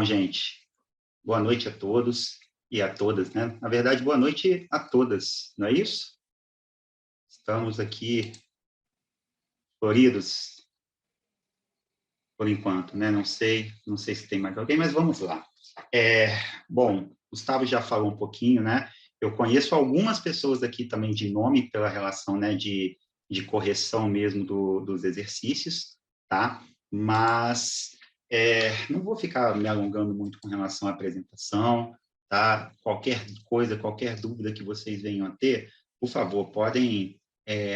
Bom, gente, boa noite a todos e a todas, né? Na verdade, boa noite a todas, não é isso? Estamos aqui floridos por enquanto, né? Não sei se tem mais alguém, mas vamos lá. Bom, Gustavo já falou um pouquinho, né? Eu conheço algumas pessoas aqui também de nome pela relação, né, de correção mesmo dos exercícios, tá? Mas não vou ficar me alongando muito com relação à apresentação, tá? Qualquer coisa, qualquer dúvida que vocês venham a ter, por favor, podem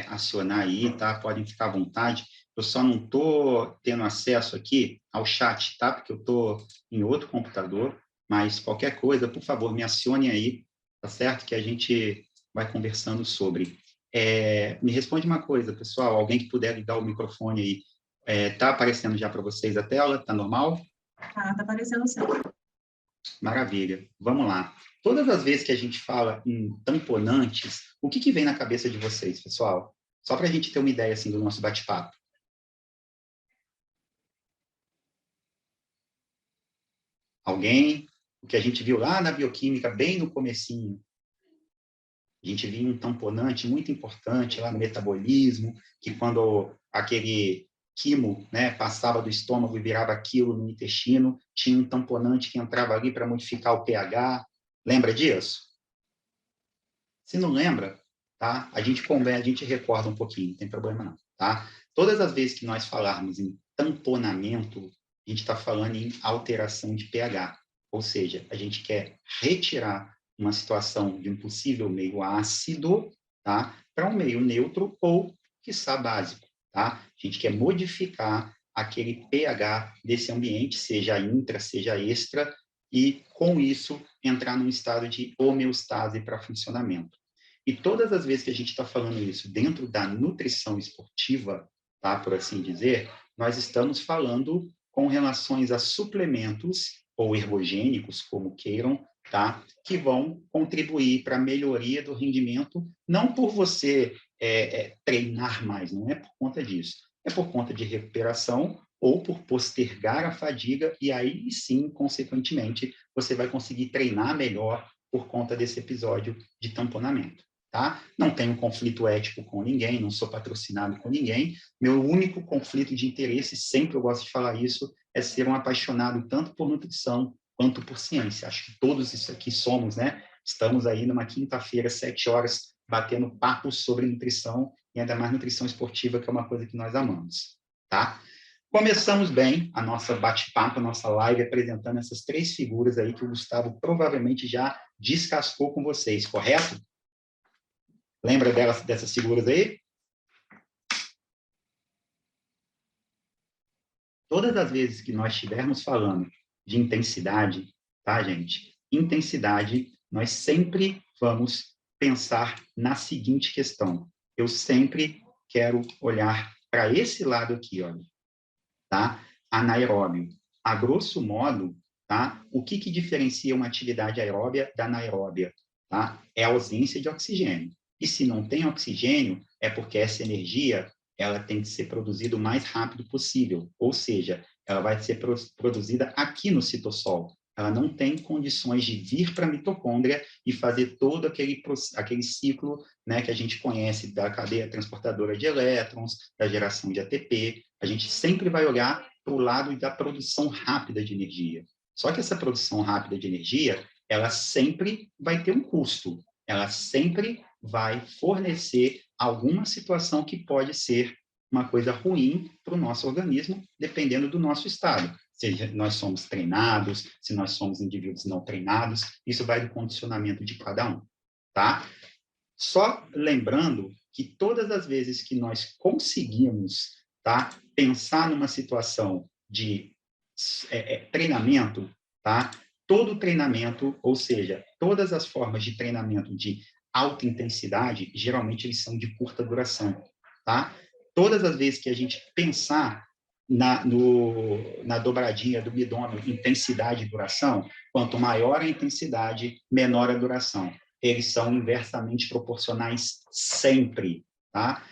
acionar aí, tá? Podem ficar à vontade. Eu só não estou tendo acesso aqui ao chat, tá? Porque eu estou em outro computador, mas qualquer coisa, por favor, me acione aí, tá certo? Que a gente vai conversando sobre. Me responde uma coisa, pessoal, alguém que puder ligar o microfone aí. Tá aparecendo já para vocês a tela? Tá normal? Tá aparecendo sim. Maravilha. Vamos lá. Todas as vezes que a gente fala em tamponantes, o que vem na cabeça de vocês, pessoal? Só para a gente ter uma ideia assim do nosso bate-papo. Alguém? O que a gente viu lá na bioquímica, bem no comecinho. A gente viu um tamponante muito importante lá no metabolismo, que quando aquele quimo, né, passava do estômago e virava aquilo no intestino, tinha um tamponante que entrava ali para modificar o pH. Lembra disso? Se não lembra, tá? A gente recorda um pouquinho, não tem problema não, tá? Todas as vezes que nós falarmos em tamponamento, a gente está falando em alteração de pH, ou seja, a gente quer retirar uma situação de um possível meio ácido, tá? Para um meio neutro ou, quiçá, básico, tá? A gente quer modificar aquele pH desse ambiente, seja intra, seja extra, e, com isso, entrar num estado de homeostase para funcionamento. E todas as vezes que a gente está falando isso dentro da nutrição esportiva, tá, por assim dizer, nós estamos falando com relações a suplementos ou ergogênicos, como queiram, tá, que vão contribuir para a melhoria do rendimento, não por você treinar mais, não é por conta disso, é por conta de recuperação ou por postergar a fadiga, e aí sim, consequentemente, você vai conseguir treinar melhor por conta desse episódio de tamponamento. Tá? Não tenho conflito ético com ninguém, não sou patrocinado com ninguém. Meu único conflito de interesse, sempre eu gosto de falar isso, é ser um apaixonado tanto por nutrição quanto por ciência. Acho que todos isso aqui somos, né? Estamos aí numa quinta-feira, 7 horas, batendo papo sobre nutrição, e ainda mais nutrição esportiva, que é uma coisa que nós amamos, tá? Começamos bem a nossa bate-papo, a nossa live, apresentando essas 3 figuras aí que o Gustavo provavelmente já descascou com vocês, correto? Lembra dessas figuras aí? Todas as vezes que nós estivermos falando de intensidade, tá, gente? Intensidade, nós sempre vamos pensar na seguinte questão. Eu sempre quero olhar para esse lado aqui, olha, tá? Anaeróbio. A grosso modo, tá? O que diferencia uma atividade aeróbia da anaeróbia, tá? É a ausência de oxigênio. E se não tem oxigênio, é porque essa energia ela tem que ser produzida o mais rápido possível, ou seja, ela vai ser produzida aqui no citossol. Ela não tem condições de vir para a mitocôndria e fazer todo aquele ciclo, né, que a gente conhece da cadeia transportadora de elétrons, da geração de ATP. A gente sempre vai olhar para o lado da produção rápida de energia. Só que essa produção rápida de energia, ela sempre vai ter um custo. Ela sempre vai fornecer alguma situação que pode ser uma coisa ruim para o nosso organismo, dependendo do nosso estado. Se nós somos treinados, se nós somos indivíduos não treinados, isso vai do condicionamento de cada um, tá? Só lembrando que todas as vezes que nós conseguimos, tá, pensar numa situação de treinamento, tá? Todo treinamento, ou seja, todas as formas de treinamento de alta intensidade, geralmente eles são de curta duração, tá? Todas as vezes que a gente pensar na dobradinha do bidômio, intensidade e duração, quanto maior a intensidade, menor a duração. Eles são inversamente proporcionais sempre, tá?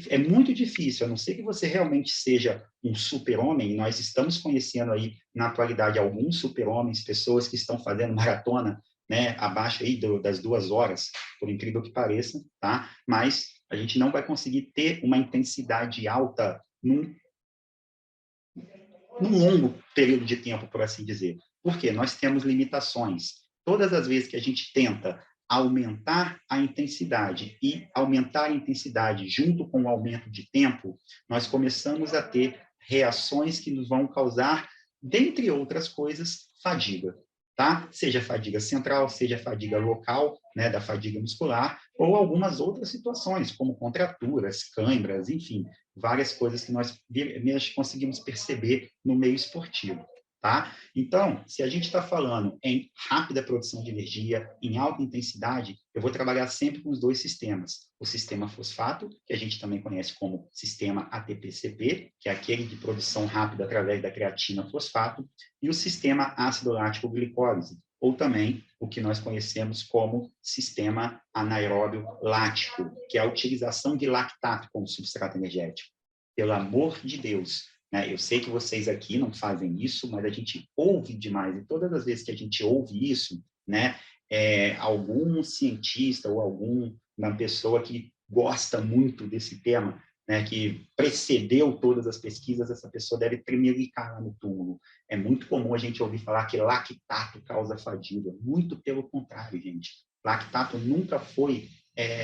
é muito difícil, a não ser que você realmente seja um super-homem, nós estamos conhecendo aí, na atualidade, alguns super-homens, pessoas que estão fazendo maratona, né, abaixo aí das 2 horas, por incrível que pareça, tá? Mas a gente não vai conseguir ter uma intensidade alta num longo período de tempo, por assim dizer. Por quê? Nós temos limitações. Todas as vezes que a gente tenta aumentar a intensidade e aumentar a intensidade junto com o aumento de tempo, nós começamos a ter reações que nos vão causar, dentre outras coisas, fadiga, tá? Seja fadiga central, seja fadiga local, né, da fadiga muscular, ou algumas outras situações, como contraturas, cãibras, enfim, várias coisas que nós conseguimos perceber no meio esportivo, tá? Então, se a gente está falando em rápida produção de energia, em alta intensidade, eu vou trabalhar sempre com os dois sistemas. O sistema fosfato, que a gente também conhece como sistema ATP-CP, que é aquele de produção rápida através da creatina fosfato, e o sistema ácido lático glicólise, ou também o que nós conhecemos como sistema anaeróbio lático, que é a utilização de lactato como substrato energético. Pelo amor de Deus, né? Eu sei que vocês aqui não fazem isso, mas a gente ouve demais, e todas as vezes que a gente ouve isso, né, algum cientista ou alguma pessoa que gosta muito desse tema, né, que precedeu todas as pesquisas, essa pessoa deve tremelicar lá no túmulo. É muito comum a gente ouvir falar que lactato causa fadiga. Muito pelo contrário, gente. Lactato nunca foi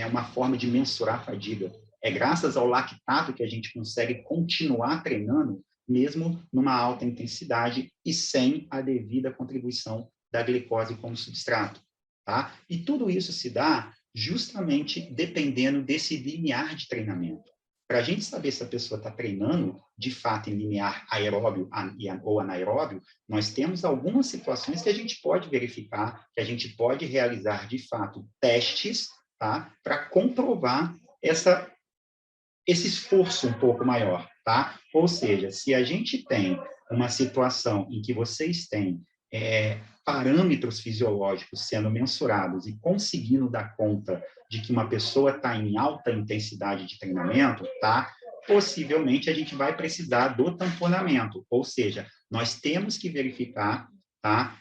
uma forma de mensurar a fadiga. É graças ao lactato que a gente consegue continuar treinando, mesmo numa alta intensidade e sem a devida contribuição da glicose como substrato. Tá? E tudo isso se dá justamente dependendo desse limiar de treinamento. Para a gente saber se a pessoa está treinando, de fato, em limiar aeróbio ou anaeróbio, nós temos algumas situações que a gente pode verificar, que a gente pode realizar, de fato, testes, tá? Para comprovar esse esforço um pouco maior, tá? Ou seja, se a gente tem uma situação em que vocês têm parâmetros fisiológicos sendo mensurados e conseguindo dar conta de que uma pessoa está em alta intensidade de treinamento, tá? Possivelmente a gente vai precisar do tamponamento, ou seja, nós temos que verificar, tá?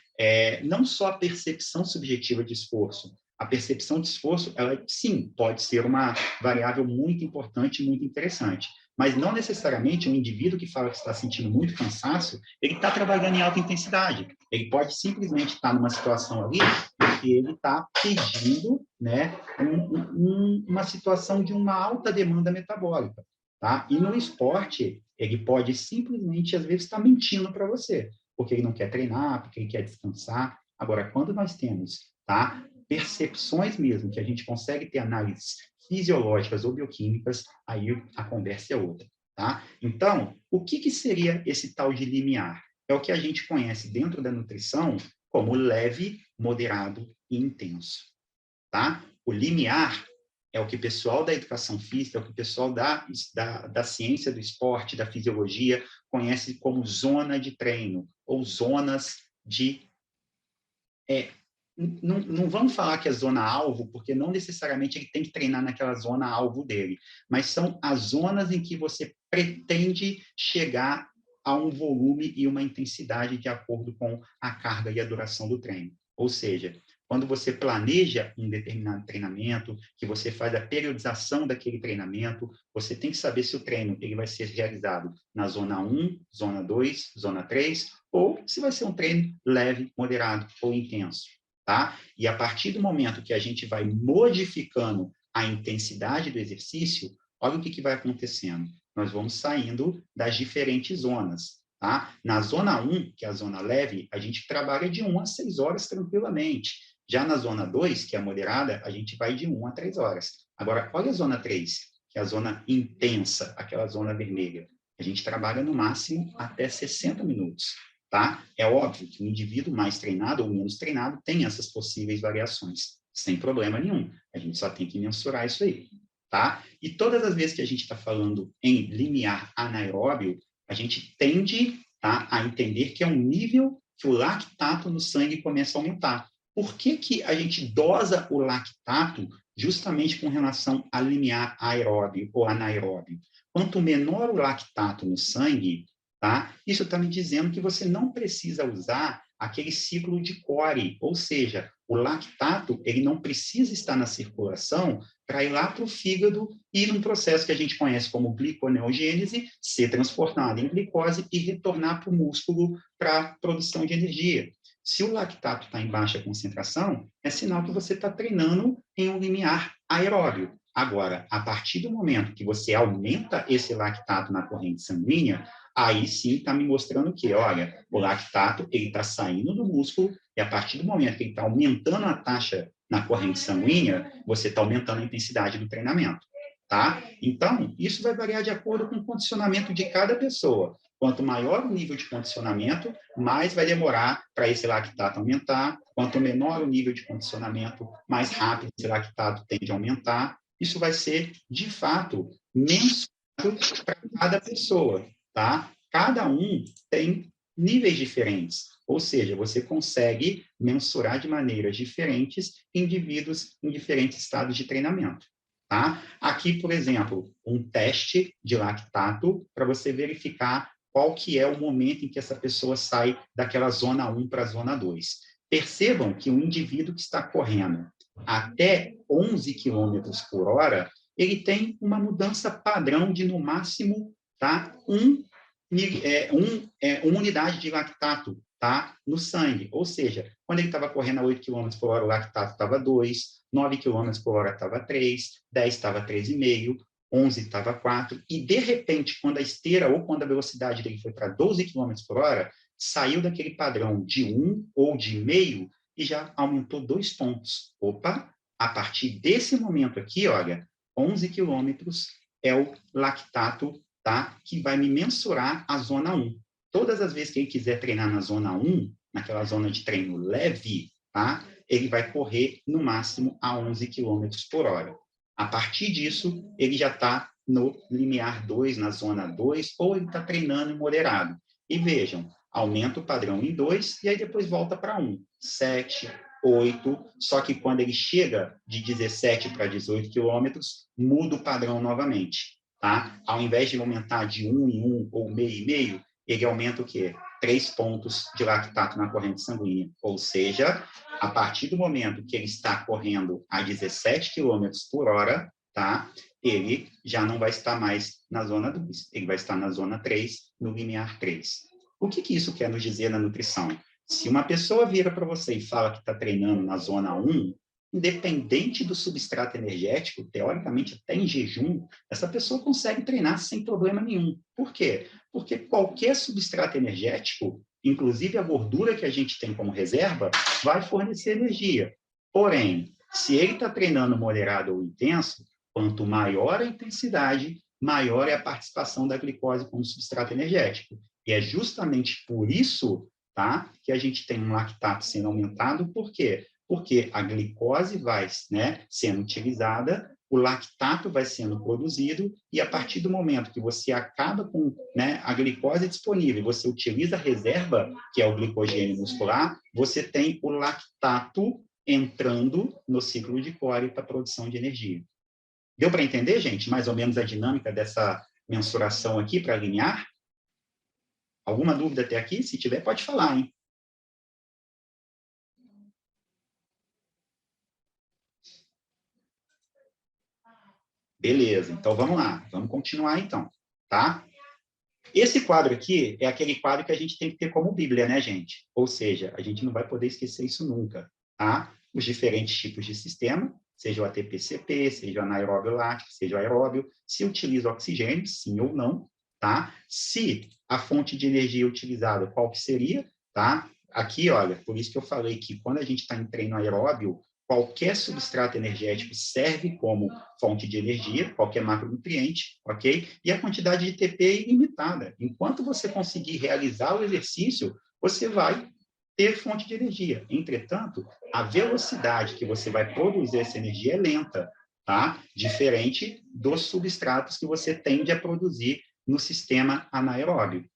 Não só a percepção subjetiva de esforço. A percepção de esforço, ela sim, pode ser uma variável muito importante e muito interessante, mas não necessariamente um indivíduo que fala que está sentindo muito cansaço, ele está trabalhando em alta intensidade. Ele pode simplesmente estar numa situação ali que ele está pedindo, né, uma situação de uma alta demanda metabólica, tá? E no esporte, ele pode simplesmente, às vezes, estar mentindo para você, porque ele não quer treinar, porque ele quer descansar. Agora, quando nós temos, tá, percepções mesmo, que a gente consegue ter análises fisiológicas ou bioquímicas, aí a conversa é outra, tá? Então, o que seria esse tal de limiar? É o que a gente conhece dentro da nutrição como leve, moderado e intenso, tá? O limiar é o que o pessoal da educação física, é o que o pessoal da ciência do esporte, da fisiologia, conhece como zona de treino, ou zonas de não vamos falar que é zona-alvo, porque não necessariamente ele tem que treinar naquela zona-alvo dele, mas são as zonas em que você pretende chegar a um volume e uma intensidade de acordo com a carga e a duração do treino. Ou seja, quando você planeja um determinado treinamento, que você faz a periodização daquele treinamento, você tem que saber se o treino ele vai ser realizado na zona 1, zona 2, zona 3, ou se vai ser um treino leve, moderado ou intenso. Tá? E a partir do momento que a gente vai modificando a intensidade do exercício, olha o que vai acontecendo. Nós vamos saindo das diferentes zonas. Tá? Na zona 1, que é a zona leve, a gente trabalha de 1 a 6 horas tranquilamente. Já na zona 2, que é a moderada, a gente vai de 1 a 3 horas. Agora, olha a zona 3, que é a zona intensa, aquela zona vermelha. A gente trabalha no máximo até 60 minutos. Tá? É óbvio que um indivíduo mais treinado ou menos treinado tem essas possíveis variações, sem problema nenhum. A gente só tem que mensurar isso aí. Tá? E todas as vezes que a gente está falando em limiar anaeróbio, a gente tende, tá, a entender que é um nível que o lactato no sangue começa a aumentar. Por que a gente dosa o lactato justamente com relação a limiar aeróbio ou anaeróbio. Quanto menor o lactato no sangue, tá? Isso está me dizendo que você não precisa usar aquele ciclo de Cori, ou seja, o lactato ele não precisa estar na circulação para ir lá para o fígado e num processo que a gente conhece como gliconeogênese, ser transformado em glicose e retornar para o músculo para produção de energia. Se o lactato está em baixa concentração, é sinal que você está treinando em um limiar aeróbio. Agora, a partir do momento que você aumenta esse lactato na corrente sanguínea, aí sim está me mostrando que, olha, o lactato ele está saindo do músculo e a partir do momento que ele está aumentando a taxa na corrente sanguínea, você está aumentando a intensidade do treinamento, tá? Então, isso vai variar de acordo com o condicionamento de cada pessoa. Quanto maior o nível de condicionamento, mais vai demorar para esse lactato aumentar. Quanto menor o nível de condicionamento, mais rápido esse lactato tende a aumentar. Isso vai ser, de fato, mensurado para cada pessoa, tá? Cada um tem níveis diferentes, ou seja, você consegue mensurar de maneiras diferentes indivíduos em diferentes estados de treinamento. Tá? Aqui, por exemplo, um teste de lactato para você verificar qual que é o momento em que essa pessoa sai daquela zona 1 para a zona 2. Percebam que o indivíduo que está correndo até 11 km por hora, ele tem uma mudança padrão de, no máximo, tá, uma unidade de lactato, tá, no sangue. Ou seja, quando ele estava correndo a 8 km por hora, o lactato estava 2, 9 km por hora estava 3, 10 estava 3,5, 11 estava 4, e de repente, quando a esteira ou quando a velocidade dele foi para 12 km por hora, saiu daquele padrão de 1 ou de meio e já aumentou 2 pontos. Opa, a partir desse momento aqui, olha, 11 quilômetros é o lactato, tá, que vai me mensurar a zona 1. Todas as vezes que ele quiser treinar na zona 1, naquela zona de treino leve, tá, ele vai correr no máximo a 11 km por hora. A partir disso, ele já está no limiar 2, na zona 2, ou ele está treinando em moderado. E vejam, aumenta o padrão em 2 e aí depois volta para 1, 7, 8, só que quando ele chega de 17 para 18 quilômetros, muda o padrão novamente. Tá? Ao invés de aumentar de 1 em 1 ou meio em meio, ele aumenta o quê? 3 pontos de lactato na corrente sanguínea. Ou seja, a partir do momento que ele está correndo a 17 km por hora, tá? Ele já não vai estar mais na zona 2, ele vai estar na zona 3, no limiar 3. O que isso quer nos dizer na nutrição? Se uma pessoa vira para você e fala que está treinando na zona 1, independente do substrato energético, teoricamente até em jejum, essa pessoa consegue treinar sem problema nenhum. Por quê? Porque qualquer substrato energético, inclusive a gordura que a gente tem como reserva, vai fornecer energia. Porém, se ele está treinando moderado ou intenso, quanto maior a intensidade, maior é a participação da glicose como substrato energético. E é justamente por isso, tá, que a gente tem um lactato sendo aumentado. Por quê? Porque a glicose vai, né, sendo utilizada, o lactato vai sendo produzido, e a partir do momento que você acaba com, né, a glicose disponível, você utiliza a reserva, que é o glicogênio muscular, você tem o lactato entrando no ciclo de Cori para a produção de energia. Deu para entender, gente, mais ou menos a dinâmica dessa mensuração aqui para alinhar? Alguma dúvida até aqui? Se tiver, pode falar, hein? Beleza, então vamos lá, vamos continuar então, tá? Esse quadro aqui é aquele quadro que a gente tem que ter como Bíblia, né, gente? Ou seja, a gente não vai poder esquecer isso nunca, tá? Os diferentes tipos de sistema, seja o ATP-CP, seja o anaeróbio lático, seja o aeróbio, se utiliza oxigênio, sim ou não, tá? Se a fonte de energia utilizada, qual que seria, tá? Aqui, olha, por isso que eu falei que quando a gente está em treino aeróbio, qualquer substrato energético serve como fonte de energia, qualquer macronutriente, ok? E a quantidade de TP é ilimitada. Enquanto você conseguir realizar o exercício, você vai ter fonte de energia. Entretanto, a velocidade que você vai produzir essa energia é lenta, tá? Diferente dos substratos que você tende a produzir no sistema anaeróbio,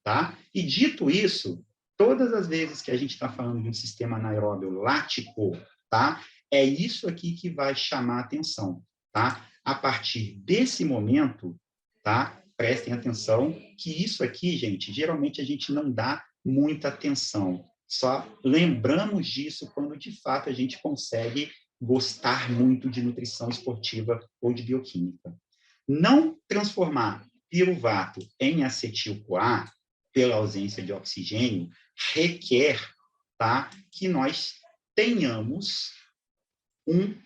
tá? E dito isso, todas as vezes que a gente está falando de um sistema anaeróbio lático, tá? é isso aqui que vai chamar a atenção, tá? A partir desse momento, tá? Prestem atenção que isso aqui, gente, geralmente a gente não dá muita atenção. Só lembramos disso quando, de fato, a gente consegue gostar muito de nutrição esportiva ou de bioquímica. Não transformar piruvato em acetil-CoA, pela ausência de oxigênio, requer, tá, que nós tenhamos um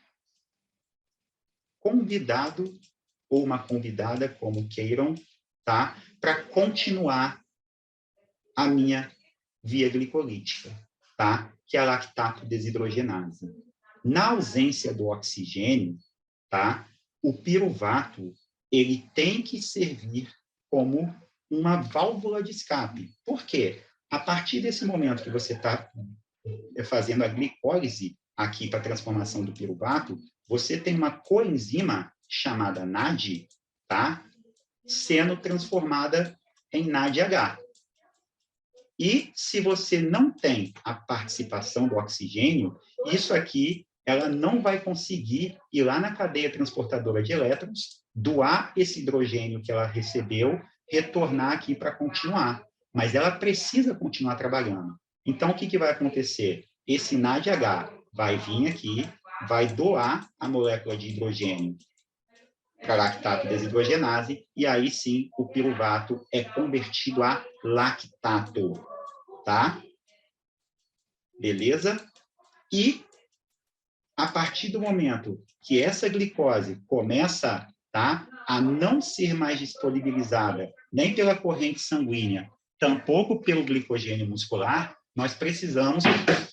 convidado ou uma convidada, como queiram, tá, para continuar a minha via glicolítica, tá, que é a lactato desidrogenase. Na ausência do oxigênio, tá, o piruvato ele tem que servir como uma válvula de escape. Por quê? A partir desse momento que você está fazendo a glicólise aqui para a transformação do piruvato, você tem uma coenzima chamada NAD, tá? Sendo transformada em NADH. E se você não tem a participação do oxigênio, isso aqui ela não vai conseguir ir lá na cadeia transportadora de elétrons, doar esse hidrogênio que ela recebeu, retornar aqui para continuar. Mas ela precisa continuar trabalhando. Então, o que vai acontecer? Esse NADH vai vir aqui, vai doar a molécula de hidrogênio para lactato desidrogenase, e aí sim o piruvato é convertido a lactato, tá? Beleza? E a partir do momento que essa glicose começa, tá, a não ser mais disponibilizada nem pela corrente sanguínea, tampouco pelo glicogênio muscular, nós precisamos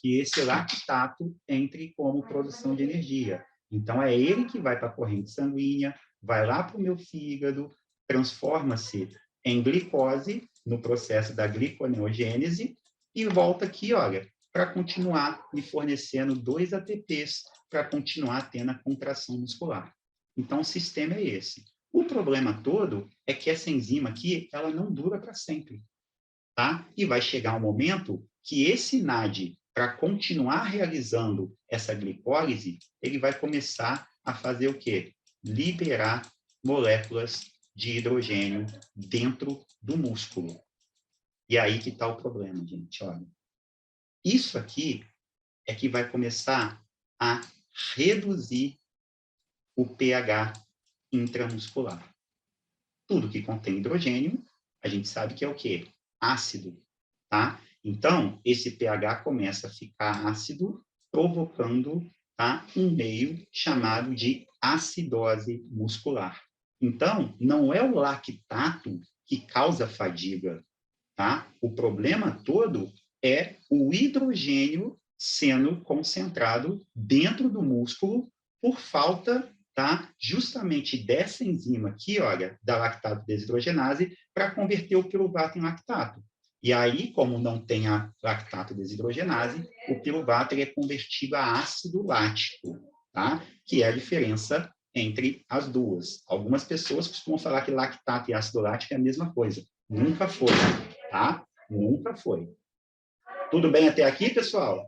que esse lactato entre como produção de energia. Então, é ele que vai para a corrente sanguínea, vai lá para o meu fígado, transforma-se em glicose no processo da gliconeogênese e volta aqui, olha, para continuar me fornecendo 2 ATPs para continuar tendo a contração muscular. Então, o sistema é esse. O problema todo é que essa enzima aqui, ela não dura para sempre, tá? E vai chegar um momento que esse NAD, para continuar realizando essa glicólise, ele vai começar a fazer o quê? Liberar moléculas de hidrogênio dentro do músculo. E aí que está o problema, gente, olha. Isso aqui é que vai começar a reduzir o pH intramuscular. Tudo que contém hidrogênio, a gente sabe que é o quê? Ácido, tá? Então, esse pH começa a ficar ácido, provocando, tá, um meio chamado de acidose muscular. Então, não é o lactato que causa fadiga, tá? O problema todo é o hidrogênio sendo concentrado dentro do músculo por falta, tá, justamente dessa enzima aqui, olha, da lactato desidrogenase, para converter o piruvato em lactato. E aí, como não tem a lactato desidrogenase, o piruvato ele é convertido a ácido lático, tá? Que é a diferença entre as duas. Algumas pessoas costumam falar que lactato e ácido lático é a mesma coisa. Nunca foi, tá? Nunca foi. Tudo bem até aqui, pessoal?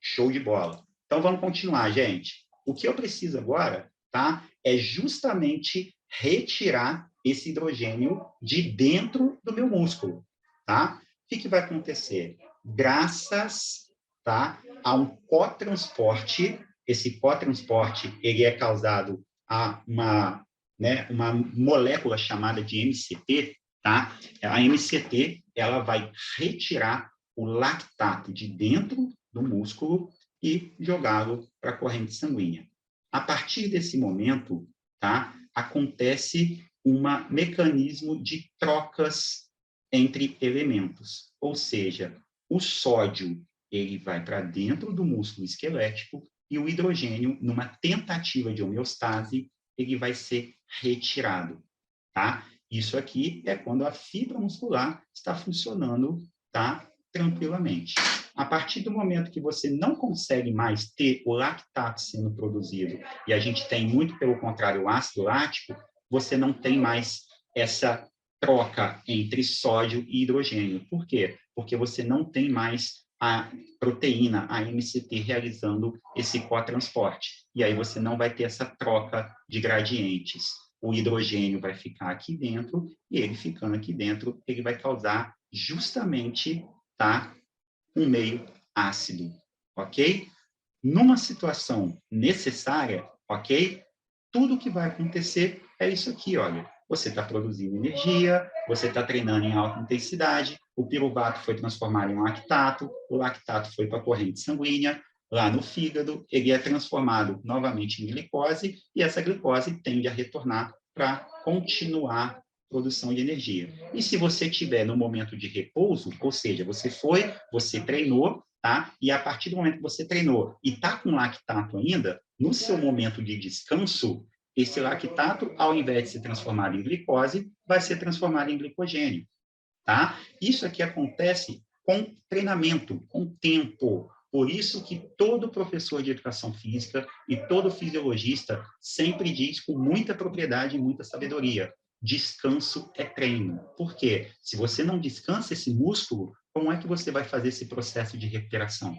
Show de bola. Então, vamos continuar, gente. O que eu preciso agora, tá, é justamente retirar esse hidrogênio de dentro do meu músculo, tá? O que vai acontecer? Graças, tá, a um cotransporte, esse cotransporte, ele é causado a uma molécula chamada de MCT, tá? A MCT, ela vai retirar o lactato de dentro do músculo e jogá-lo para a corrente sanguínea. A partir desse momento, tá, acontece um mecanismo de trocas entre elementos, ou seja, o sódio ele vai para dentro do músculo esquelético e o hidrogênio, numa tentativa de homeostase, ele vai ser retirado, tá? Isso aqui é quando a fibra muscular está funcionando, tá, tranquilamente. A partir do momento que você não consegue mais ter o lactato sendo produzido, e a gente tem muito, pelo contrário, o ácido lático, você não tem mais essa troca entre sódio e hidrogênio. Por quê? Porque você não tem mais a proteína, a MCT, realizando esse cotransporte. E aí você não vai ter essa troca de gradientes. O hidrogênio vai ficar aqui dentro, e ele ficando aqui dentro, ele vai causar justamente, tá, um meio ácido, ok? Numa situação necessária, ok? Tudo que vai acontecer é isso aqui, olha. Você está produzindo energia, você está treinando em alta intensidade, o piruvato foi transformado em lactato, o lactato foi para a corrente sanguínea, lá no fígado, ele é transformado novamente em glicose, e essa glicose tende a retornar para continuar a produção de energia. E se você tiver no momento de repouso, ou seja, você foi, você treinou, tá? E a partir do momento que você treinou e está com lactato ainda, no seu momento de descanso, esse lactato, ao invés de ser transformado em glicose, vai ser transformado em glicogênio, tá? Isso aqui acontece com treinamento, com tempo. Por isso que todo professor de educação física e todo fisiologista sempre diz com muita propriedade e muita sabedoria: descanso é treino. Por quê? Se você não descansa esse músculo, como é que você vai fazer esse processo de recuperação?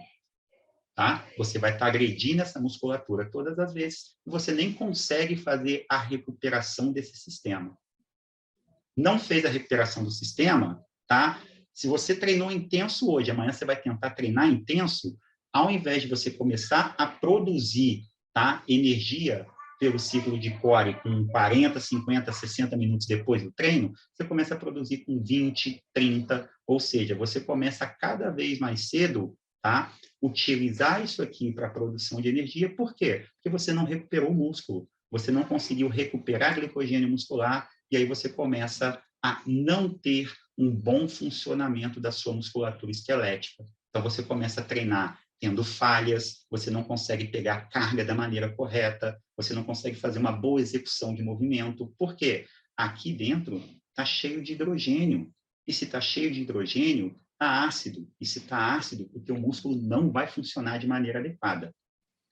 Tá? Você vai estar agredindo essa musculatura todas as vezes e você nem consegue fazer a recuperação desse sistema. Não fez a recuperação do sistema, tá? Se você treinou intenso hoje, amanhã você vai tentar treinar intenso, ao invés de você começar a produzir, tá, energia pelo ciclo de core com 40, 50, 60 minutos depois do treino, você começa a produzir com 20, 30, ou seja, você começa cada vez mais cedo, tá, utilizar isso aqui para a produção de energia. Por quê? Porque você não recuperou o músculo, você não conseguiu recuperar glicogênio muscular, e aí você começa a não ter um bom funcionamento da sua musculatura esquelética. Então, você começa a treinar tendo falhas, você não consegue pegar carga da maneira correta, você não consegue fazer uma boa execução de movimento. Por quê? Aqui dentro está cheio de hidrogênio. E se está cheio de hidrogênio, está ácido. E se está ácido, o teu músculo não vai funcionar de maneira adequada.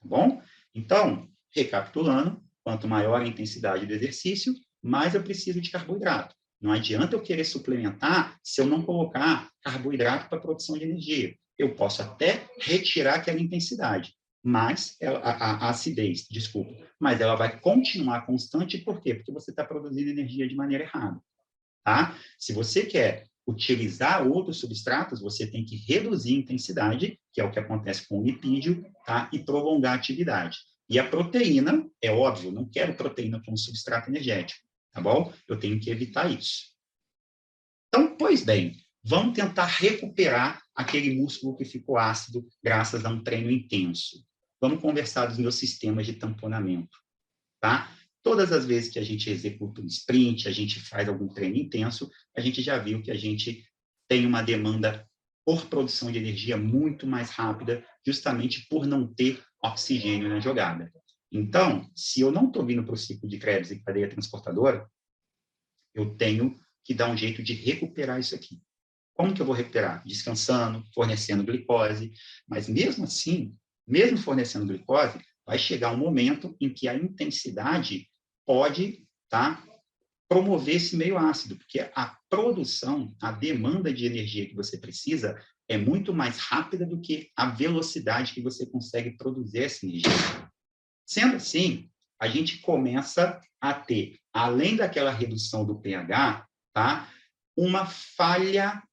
Tá bom? Então, recapitulando, quanto maior a intensidade do exercício, mais eu preciso de carboidrato. Não adianta eu querer suplementar se eu não colocar carboidrato para a produção de energia. Eu posso até retirar aquela intensidade, mas a acidez, desculpa, mas ela vai continuar constante. Por quê? Porque você está produzindo energia de maneira errada. Tá? Se você quer utilizar outros substratos, você tem que reduzir a intensidade, que é o que acontece com o lipídio, tá? E prolongar a atividade. E a proteína, é óbvio, não quero proteína como substrato energético, tá bom? Eu tenho que evitar isso. Então, pois bem, vamos tentar recuperar aquele músculo que ficou ácido graças a um treino intenso. Vamos conversar dos meus sistemas de tamponamento, tá? Todas as vezes que a gente executa um sprint, a gente faz algum treino intenso, a gente já viu que a gente tem uma demanda por produção de energia muito mais rápida, justamente por não ter oxigênio na jogada. Então, se eu não estou vindo para o ciclo de Krebs e cadeia transportadora, eu tenho que dar um jeito de recuperar isso aqui. Como que eu vou recuperar? Descansando, fornecendo glicose, mas mesmo assim, mesmo fornecendo glicose, vai chegar um momento em que a intensidade pode, tá, promover esse meio ácido, porque a produção, a demanda de energia que você precisa é muito mais rápida do que a velocidade que você consegue produzir essa energia. Sendo assim, a gente começa a ter, além daquela redução do pH, tá, uma falha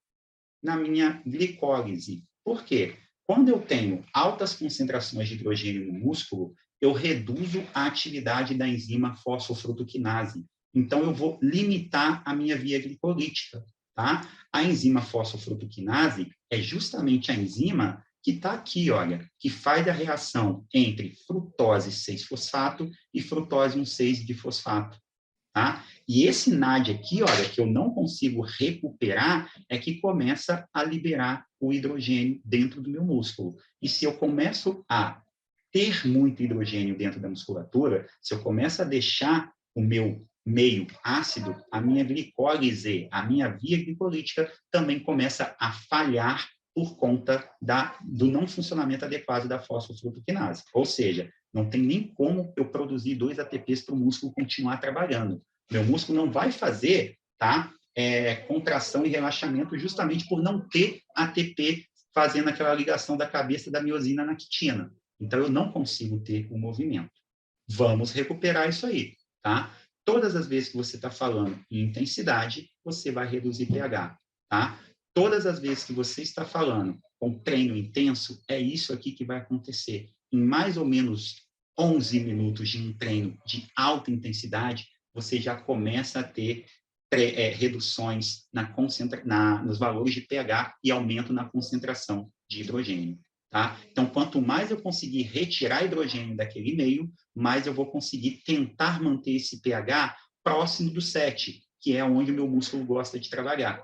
na minha glicólise. Por quê? Quando eu tenho altas concentrações de hidrogênio no músculo, eu reduzo a atividade da enzima fosfofrutoquinase. Então, eu vou limitar a minha via glicolítica, tá? A enzima fosfofrutoquinase é justamente a enzima que está aqui, olha, que faz a reação entre frutose 6-fosfato e frutose 1,6-difosfato. Tá? E esse NAD aqui, olha, que eu não consigo recuperar, é que começa a liberar o hidrogênio dentro do meu músculo. E se eu começo a ter muito hidrogênio dentro da musculatura, se eu começo a deixar o meu meio ácido, a minha glicólise, a minha via glicolítica também começa a falhar por conta do não funcionamento adequado da fosfofrutoquinase. Ou seja, não tem nem como eu produzir 2 ATPs para o músculo continuar trabalhando. Meu músculo não vai fazer, tá, contração e relaxamento justamente por não ter ATP fazendo aquela ligação da cabeça da miosina na quitina. Então, eu não consigo ter o movimento. Vamos recuperar isso aí, tá? Todas as vezes que você está falando em intensidade, você vai reduzir pH, tá? Todas as vezes que você está falando com treino intenso, é isso aqui que vai acontecer. Em mais ou menos 11 minutos de um treino de alta intensidade, você já começa a ter reduções nos valores de pH e aumento na concentração de hidrogênio. Tá? Então, quanto mais eu conseguir retirar hidrogênio daquele meio, mais eu vou conseguir tentar manter esse pH próximo do 7, que é onde o meu músculo gosta de trabalhar.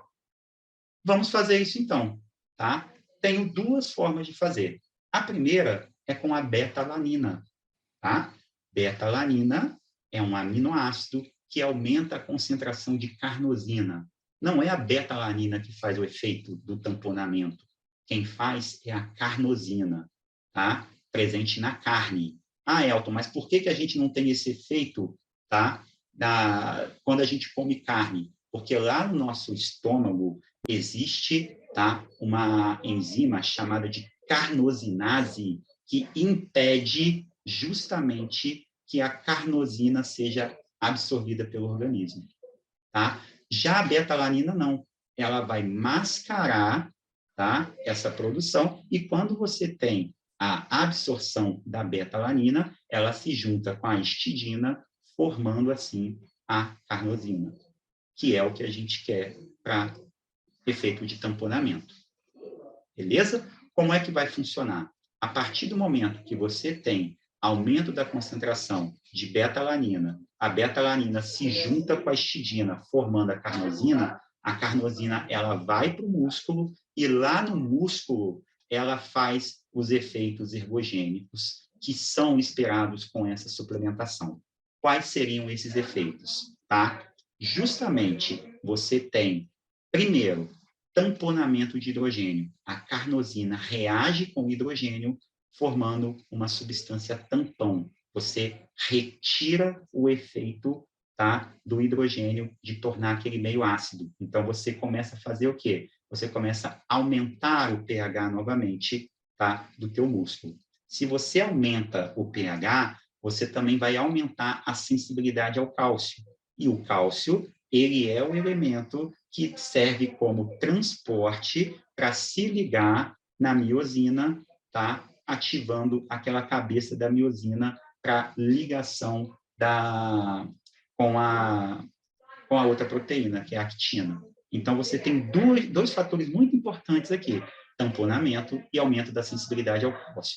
Vamos fazer isso então. Tá? Tenho duas formas de fazer. A primeira é com a beta-alanina. Tá? Beta-alanina é um aminoácido que aumenta a concentração de carnosina. Não é a beta-alanina que faz o efeito do tamponamento. Quem faz é a carnosina, tá? Presente na carne. Ah, Elton, mas por que a gente não tem esse efeito, tá? Quando a gente come carne? Porque lá no nosso estômago existe, tá, uma enzima chamada de carnosinase que impede justamente que a carnosina seja absorvida pelo organismo, tá? Já a beta-alanina não, ela vai mascarar, tá, essa produção, e quando você tem a absorção da beta-alanina, ela se junta com a histidina, formando assim a carnosina, que é o que a gente quer para efeito de tamponamento. Beleza? Como é que vai funcionar? A partir do momento que você tem aumento da concentração de beta-alanina, a beta-alanina se junta com a histidina, formando a carnosina ela vai para o músculo e lá no músculo ela faz os efeitos ergogênicos que são esperados com essa suplementação. Quais seriam esses efeitos? Tá? Justamente você tem, primeiro, tamponamento de hidrogênio. A carnosina reage com o hidrogênio, formando uma substância tampão. Você retira o efeito, tá, do hidrogênio de tornar aquele meio ácido. Então, você começa a fazer o quê? Você começa a aumentar o pH novamente, tá, do teu músculo. Se você aumenta o pH, você também vai aumentar a sensibilidade ao cálcio. E o cálcio, ele é o elemento que serve como transporte para se ligar na miosina, tá? Ativando aquela cabeça da miosina para ligação com a outra proteína, que é a actina. Então, você tem dois fatores muito importantes aqui, tamponamento e aumento da sensibilidade ao cálcio.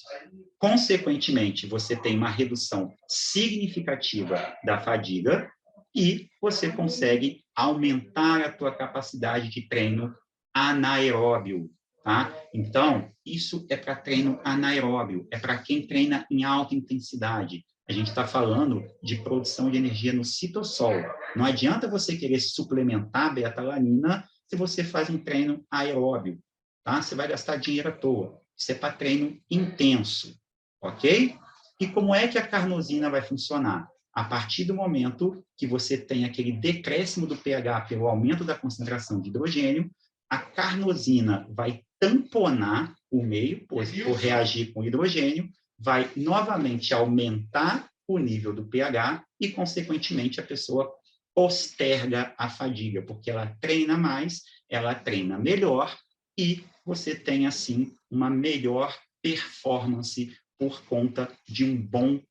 Consequentemente, você tem uma redução significativa da fadiga e você consegue aumentar a tua capacidade de treino anaeróbio, tá? Então, isso é para treino anaeróbio, é para quem treina em alta intensidade. A gente está falando de produção de energia no citossol. Não adianta você querer suplementar a beta-alanina se você faz um treino aeróbio, tá? Você vai gastar dinheiro à toa. Isso é para treino intenso, ok? E como é que a carnosina vai funcionar? A partir do momento que você tem aquele decréscimo do pH pelo aumento da concentração de hidrogênio, a carnosina vai tamponar o meio por reagir com o hidrogênio, vai novamente aumentar o nível do pH e, consequentemente, a pessoa posterga a fadiga, porque ela treina mais, ela treina melhor e você tem, assim, uma melhor performance por conta de um bom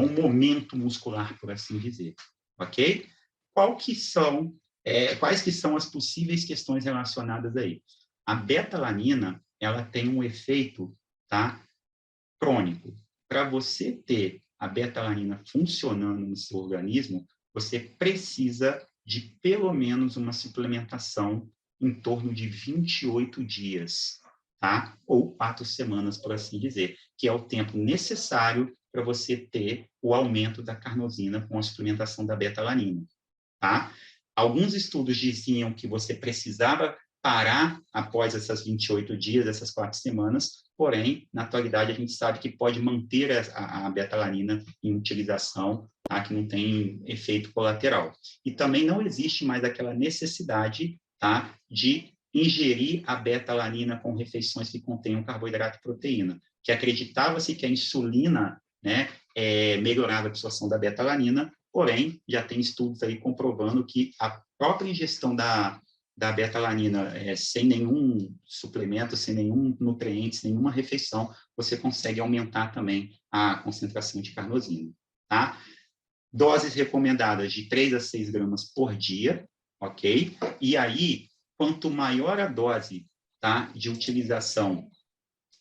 momento muscular, por assim dizer, ok? Quais que são as possíveis questões relacionadas aí? A beta-alanina, ela tem um efeito, tá, crônico. Para você ter a beta-alanina funcionando no seu organismo, você precisa de pelo menos uma suplementação em torno de 28 dias, tá? Ou 4 semanas, por assim dizer, que é o tempo necessário para você ter o aumento da carnosina com a suplementação da beta-alanina, tá? Alguns estudos diziam que você precisava parar após essas 28 dias, essas 4 semanas, porém, na atualidade, a gente sabe que pode manter a beta-alanina em utilização tá? Que não tem efeito colateral. E também não existe mais aquela necessidade, tá? De ingerir a beta-alanina com refeições que contenham carboidrato e proteína, que acreditava-se que a insulina, né, melhorava a absorção da beta-alanina, porém, já tem estudos aí comprovando que a própria ingestão da beta-alanina sem nenhum suplemento, sem nenhum nutriente, sem nenhuma refeição, você consegue aumentar também a concentração de carnosina, tá? Doses recomendadas de 3 a 6 gramas por dia, ok? E aí, quanto maior a dose, tá, de utilização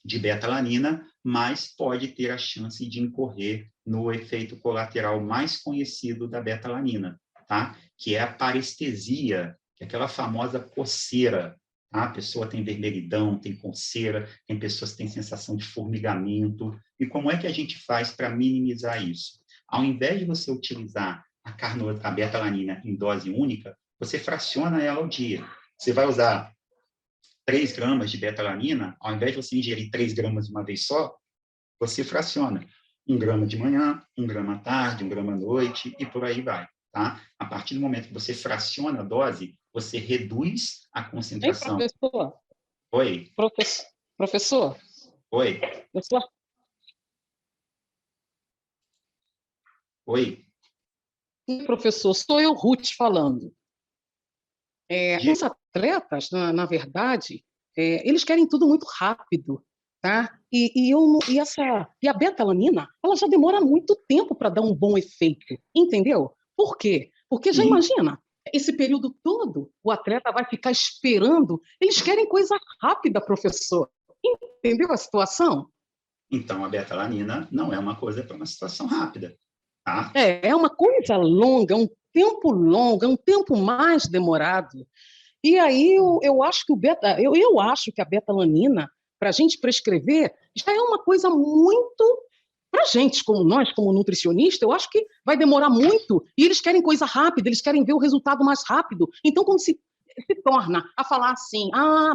de beta-alanina, mais pode ter a chance de incorrer no efeito colateral mais conhecido da beta-alanina, tá? Que é a parestesia, que é aquela famosa coceira. Tá? A pessoa tem vermelhidão, tem coceira, tem pessoas que têm sensação de formigamento. E como é que a gente faz para minimizar isso? Ao invés de você utilizar a beta-alanina em dose única, você fraciona ela ao dia. Você vai usar 3 gramas de beta-alanina, ao invés de você ingerir 3 gramas de uma vez só, você fraciona 1 grama de manhã, 1 grama à tarde, 1 grama à noite e por aí vai. Tá? A partir do momento que você fraciona a dose, você reduz a Ei, concentração. professor. Oi. Professor. Oi. Professor. Oi. Sim, professor, sou eu, Ruth, falando. Os atletas, na verdade, eles querem tudo muito rápido, tá? E a beta-alanina, ela já demora muito tempo para dar um bom efeito, entendeu? Por quê? Porque já imagina, esse período todo, o atleta vai ficar esperando, eles querem coisa rápida, professor. Entendeu a situação? Então, a beta-alanina não é uma coisa para uma situação rápida, tá? É uma coisa longa, um tempo longo, é um tempo mais demorado. E aí eu acho que eu acho que a beta-alanina, para a gente prescrever, já é uma coisa muito para a gente, como nós, como nutricionista, eu acho que vai demorar muito e eles querem coisa rápida, eles querem ver o resultado mais rápido. Então, quando se torna a falar assim,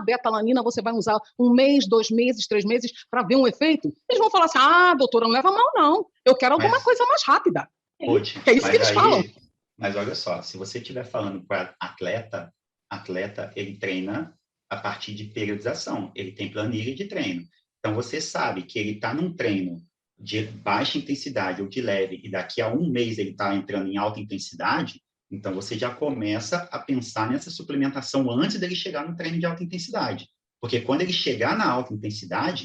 beta-alanina você vai usar 1 mês, 2 meses, 3 meses para ver um efeito, eles vão falar assim, doutora, não leva mal não, eu quero alguma coisa mais rápida. É isso que eles falam. Mas olha só, se você estiver falando para atleta, ele treina a partir de periodização, ele tem planilha de treino. Então, você sabe que ele está num treino de baixa intensidade ou de leve, e daqui a 1 mês ele está entrando em alta intensidade, então você já começa a pensar nessa suplementação antes dele chegar no treino de alta intensidade. Porque quando ele chegar na alta intensidade,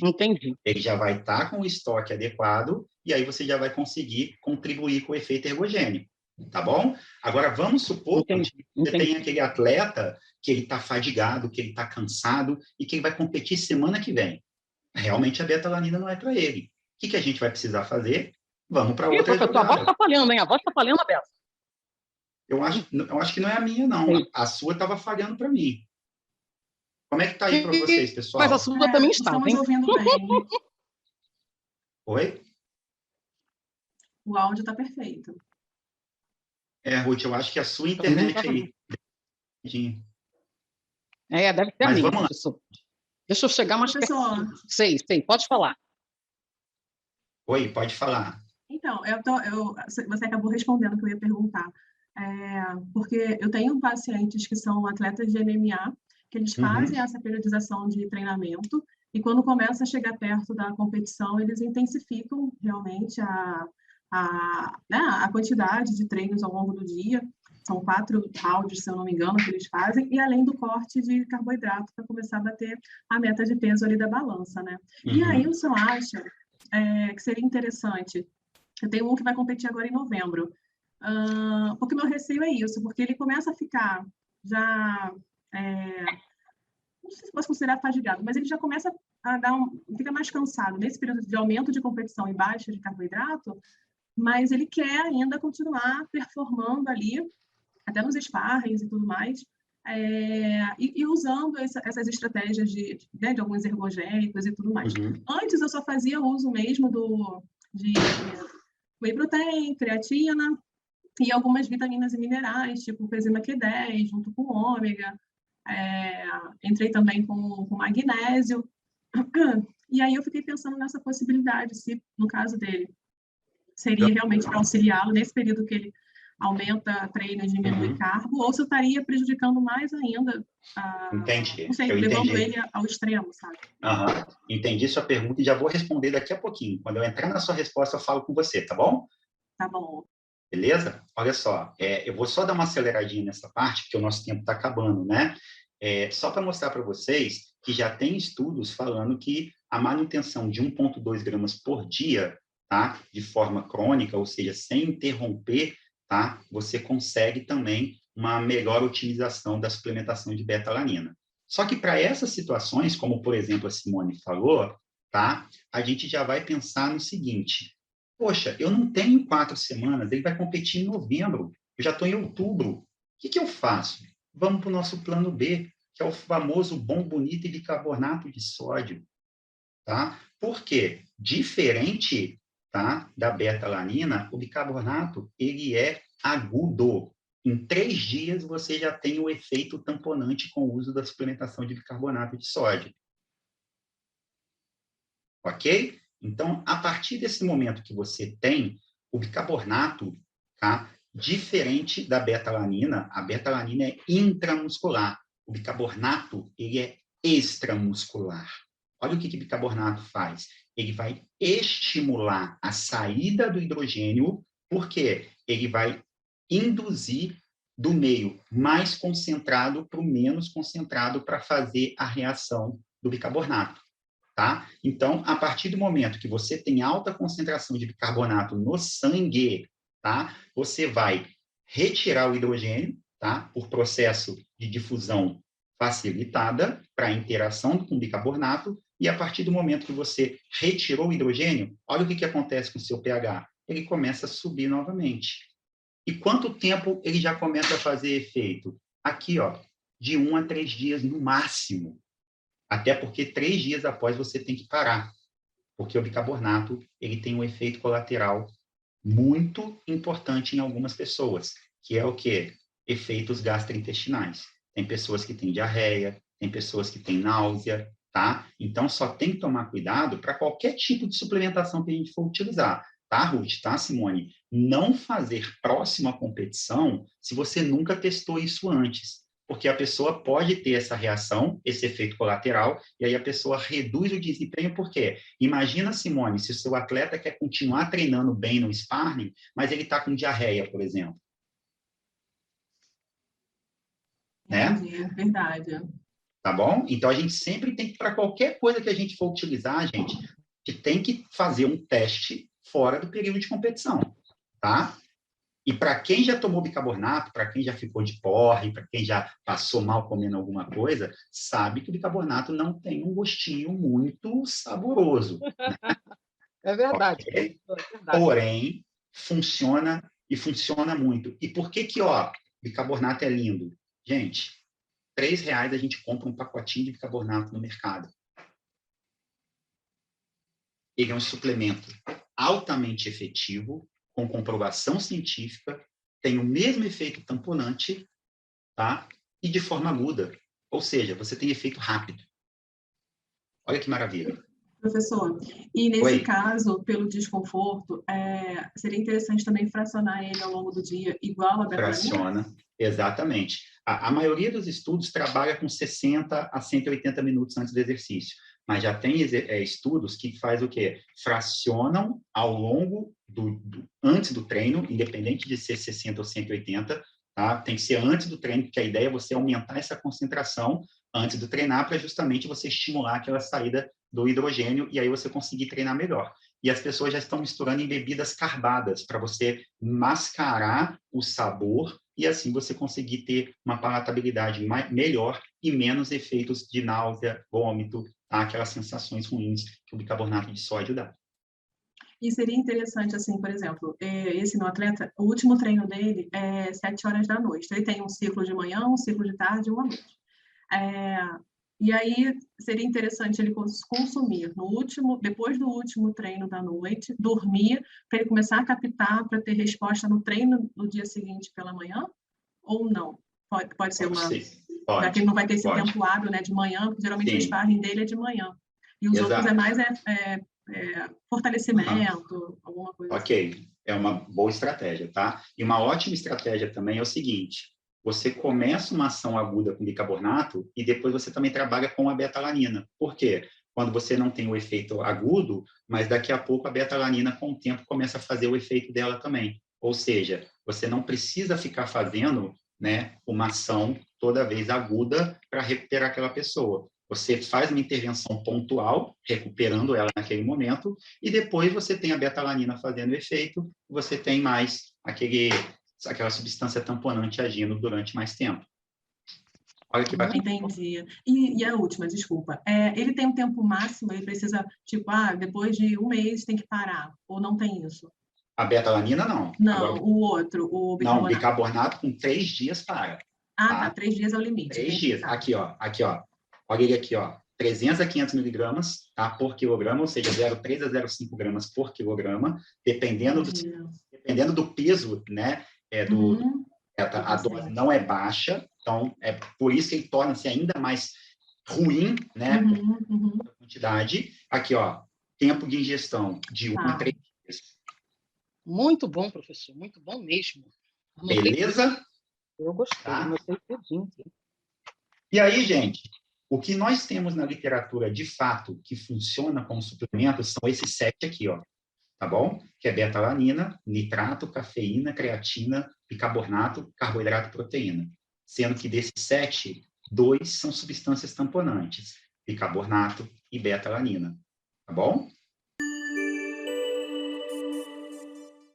ele já vai estar com o estoque adequado e aí você já vai conseguir contribuir com o efeito ergogênico, tá bom? Agora, vamos supor que você tem aquele atleta que ele está fadigado, que ele está cansado e que ele vai competir semana que vem. Realmente a beta-alanina não é para ele. O que a gente vai precisar fazer? Vamos para outra jogada. Professor, a voz está falhando, hein? A voz está falhando, Beto. Eu acho que não é a minha, não. A sua estava falhando para mim. Como é que está aí para vocês, pessoal? Mas a sua também está, estamos hein? ouvindo bem. Oi? O áudio está perfeito. Ruth, eu acho que a sua internet aí... Deve ser a minha, professor. Deixa eu chegar mais perto. Sei, pode falar. Oi, pode falar. Então, você acabou respondendo o que eu ia perguntar. Porque eu tenho pacientes que são atletas de MMA, que eles fazem essa periodização de treinamento, e quando começa a chegar perto da competição, eles intensificam realmente a quantidade de treinos ao longo do dia. São 4 rounds, se eu não me engano, que eles fazem, e além do corte de carboidrato para começar a bater a meta de peso ali da balança, né? E aí o senhor acha que seria interessante? Eu tenho um que vai competir agora em novembro, porque meu receio é isso, porque ele começa a ficar já, não sei se posso considerar fadigado, mas ele já começa a fica mais cansado nesse período de aumento de competição e baixa de carboidrato, mas ele quer ainda continuar performando ali, até nos sparrings e tudo mais, e usando essas estratégias de alguns ergogênicos e tudo mais. Antes eu só fazia uso mesmo de whey protein, creatina e algumas vitaminas e minerais, tipo coenzima Q10, junto com ômega. Entrei também com magnésio. E aí eu fiquei pensando nessa possibilidade, se no caso dele seria realmente para auxiliá-lo nesse período que ele aumenta treino e diminui carbo, ou se eu estaria prejudicando mais ainda, Entendi. não sei, Eu levando entendi. ele ao extremo, sabe? Entendi sua pergunta e já vou responder daqui a pouquinho. Quando eu entrar na sua resposta, eu falo com você, tá bom? Tá bom. Beleza? Olha só, eu vou só dar uma aceleradinha nessa parte, porque o nosso tempo está acabando, né? Só para mostrar para vocês que já tem estudos falando que a manutenção de 1,2 gramas por dia, tá? De forma crônica, ou seja, sem interromper, tá? Você consegue também uma melhor otimização da suplementação de beta-alanina. Só que para essas situações, como por exemplo a Simone falou, tá? A gente já vai pensar no seguinte: poxa, eu não tenho 4 semanas, ele vai competir em novembro, eu já estou em outubro. O que eu faço? Vamos para o nosso plano B, que é o famoso bom, bonito e bicarbonato de sódio. Tá? Por quê? Diferente, tá, da beta-alanina, o bicarbonato ele é agudo. Em 3 dias você já tem o efeito tamponante com o uso da suplementação de bicarbonato de sódio. Ok? Então, a partir desse momento que você tem o bicarbonato, tá? Diferente da beta-alanina, a beta-alanina é intramuscular. O bicarbonato, ele é extramuscular. Olha o que o bicarbonato faz. Ele vai estimular a saída do hidrogênio, porque ele vai induzir do meio mais concentrado para o menos concentrado para fazer a reação do bicarbonato. Tá? Então, a partir do momento que você tem alta concentração de bicarbonato no sangue, tá? Você vai retirar o hidrogênio, tá? Por processo de difusão facilitada para a interação com o bicarbonato, e a partir do momento que você retirou o hidrogênio, olha o que acontece com o seu pH. Ele começa a subir novamente. E quanto tempo ele já começa a fazer efeito? Aqui, ó, de 1 a 3 dias no máximo. Até porque 3 dias após você tem que parar, porque o bicarbonato ele tem um efeito colateral muito importante em algumas pessoas, que é o quê? Efeitos gastrointestinais. Tem pessoas que têm diarreia, tem pessoas que têm náusea, tá? Então, só tem que tomar cuidado para qualquer tipo de suplementação que a gente for utilizar. Tá, Ruth? Tá, Simone? Não fazer próximo à competição se você nunca testou isso antes. Porque a pessoa pode ter essa reação, esse efeito colateral, e aí a pessoa reduz o desempenho. Por quê? Imagina, Simone, se o seu atleta quer continuar treinando bem no sparring, mas ele está com diarreia, por exemplo. Entendi, né? Verdade. Tá bom? Então, a gente sempre tem que, para qualquer coisa que a gente for utilizar, a gente tem que fazer um teste fora do período de competição, tá? E para quem já tomou bicarbonato, para quem já ficou de porre, para quem já passou mal comendo alguma coisa, sabe que o bicarbonato não tem um gostinho muito saboroso. É verdade. Okay? É verdade. Porém, funciona e funciona muito. E por que ó, bicarbonato é lindo? Gente, R$3 a gente compra um pacotinho de bicarbonato no mercado. Ele é um suplemento altamente efetivo, com comprovação científica, tem o mesmo efeito tamponante, tá? E de forma aguda. Ou seja, você tem efeito rápido. Olha que maravilha. Professor, e nesse caso, pelo desconforto, seria interessante também fracionar ele ao longo do dia, igual a beta-alanina? Fraciona, exatamente. A maioria dos estudos trabalha com 60 a 180 minutos antes do exercício. Mas já tem estudos que faz o quê? Fracionam ao longo antes do treino, independente de ser 60 ou 180, tá? Tem que ser antes do treino, porque a ideia é você aumentar essa concentração antes do treinar para justamente você estimular aquela saída do hidrogênio e aí você conseguir treinar melhor. E as pessoas já estão misturando em bebidas carbadas para você mascarar o sabor e assim você conseguir ter uma palatabilidade melhor e menos efeitos de náusea, vômito, tá? Aquelas sensações ruins que o bicarbonato de sódio dá. E seria interessante, assim, por exemplo, esse meu atleta, o último treino dele é 7 horas da noite. Ele tem um ciclo de manhã, um ciclo de tarde e um à noite. E aí seria interessante ele consumir depois do último treino da noite, dormir, para ele começar a captar, para ter resposta no treino no dia seguinte pela manhã? Ou não? Pode ser uma... Já que ele não vai ter esse tempo hábil, né, de manhã, porque geralmente o sparring dele é de manhã. E os outros é mais fortalecimento, alguma coisa assim. Ok, é uma boa estratégia, tá? E uma ótima estratégia também é o seguinte, você começa uma ação aguda com bicarbonato e depois você também trabalha com a betalanina. Por quê? Quando você não tem o efeito agudo, mas daqui a pouco a betalanina, com o tempo, começa a fazer o efeito dela também. Ou seja, você não precisa ficar fazendo, né, uma ação toda vez aguda para recuperar aquela pessoa. Você faz uma intervenção pontual, recuperando ela naquele momento, e depois você tem a betalanina fazendo efeito, você tem mais aquela substância tamponante agindo durante mais tempo. Olha que bacana. Entendi. E a última, desculpa. Ele tem um tempo máximo, ele precisa, tipo, depois de um mês tem que parar, ou não tem isso? A betalanina, não. Não, Agora, o outro, o bicarbonato. não, bicarbonato com 3 dias para. Tá. 3 dias é o limite. 3 dias. Tá. Aqui, ó. Olha ele aqui, ó. 300 a 500 miligramas, tá, por quilograma, ou seja, 0,3 a 0,5 gramas por quilograma, dependendo do peso, né, a dose não é baixa, então é por isso que ele torna-se ainda mais ruim, né, por quantidade. Aqui, ó, tempo de ingestão de 1 a 3 dias. Muito bom, professor, muito bom mesmo. Beleza? Eu gostei, tá? Anotei tudinho. E aí, gente, o que nós temos na literatura, de fato, que funciona como suplemento, são esses 7 aqui, ó, tá bom? Que é betalanina, nitrato, cafeína, creatina, bicarbonato, carboidrato e proteína. Sendo que desses 7, 2 são substâncias tamponantes, bicarbonato e betalanina, tá bom?